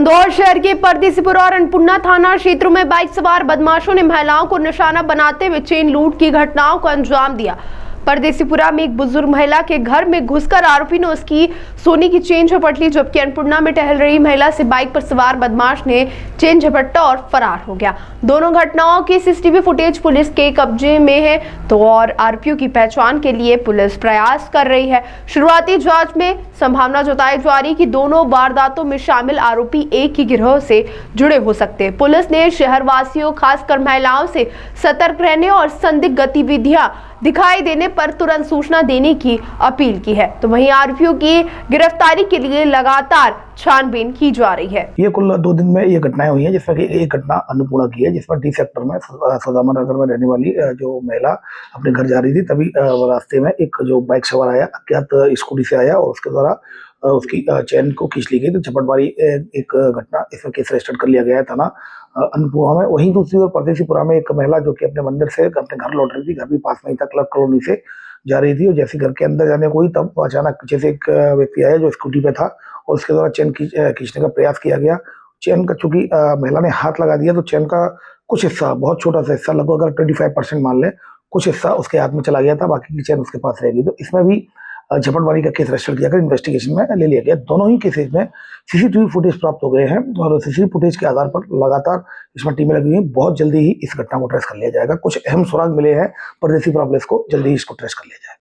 इंदौर शहर के परदेसीपुरा और अन्नपूर्णा थाना क्षेत्रों में बाइक सवार बदमाशों ने महिलाओं को निशाना बनाते हुए चेन लूट की घटनाओं को अंजाम दिया। परदेसीपुरा में एक बुजुर्ग महिला के घर में घुसकर आरोपी ने उसकी सोने की चेन झपट ली, जबकि अन्नपूर्णा में टहल रही महिला से बाइक पर सवार बदमाश ने चेन झपटा और फरार हो गया। दोनों घटनाओं की सीसीटीवी फुटेज पुलिस के कब्जे में है तो और आरोपियों की पहचान के लिए पुलिस प्रयास कर रही है। शुरुआती जांच में संभावना जताई जा रही कि दोनों वारदातों में शामिल आरोपी एक ही गिरोह से जुड़े हो सकते हैं। पुलिस ने शहरवासियों खासकर महिलाओं से सतर्क रहने और संदिग्ध गतिविधियां दिखाई देने पर तुरंत सूचना देने की अपील की है। तो वहीं आरोपियों की गिरफ्तारी के लिए लगातार छानबीन की जा रही है। ये कुल 2 दिन में ये घटनाएं हुई हैं, जिसमें कि एक घटना अन्नपूर्णा की है, जिसमें डी सेक्टर में सौदामन नगर में रहने वाली जो महिला अपने घर जा रही थी, तभी रास्ते में एक जो बाइक सवार आया, अज्ञात स्कूटी से आया और उसके द्वारा उसकी चैन को खींच ली गई। तो झपटमारी एक घटना, इसमें केस रजिस्टर कर लिया गया है थाना अन्नपूर्णा में। वहीं दूसरी ओर परदेसीपुरा में एक महिला जो कि अपने मंदिर से अपने घर लौट रही थी, घर भी पास में ही था, क्लब कॉलोनी से जा रही थी, और जैसे घर के अंदर जाने को ही तब अचानक पीछे से एक व्यक्ति आया जो स्कूटी पे था और उसके द्वारा चैन खींचने का प्रयास किया गया। चैन का चूंकि महिला ने हाथ लगा दिया तो चैन का कुछ हिस्सा, बहुत छोटा सा हिस्सा, लगभग अगर 25% मान ले, कुछ हिस्सा उसके हाथ में चला गया था, बाकी की चैन उसके पास रहेगी। तो इसमें भी झपटमारी का केस रजिस्टर किया कर इन्वेस्टिगेशन में ले लिया गया। दोनों ही केसेज में सीसीटीवी फुटेज प्राप्त हो गए हैं और सीसीटीवी फुटेज के आधार पर लगातार इसमें टीमें लगी हुई। बहुत जल्दी ही इस घटना को ट्रेस कर लिया जाएगा। कुछ अहम सुराग मिले हैं, परदेसीपुरा पुलिस को जल्दी ही इसको ट्रेस कर लिया जाएगा।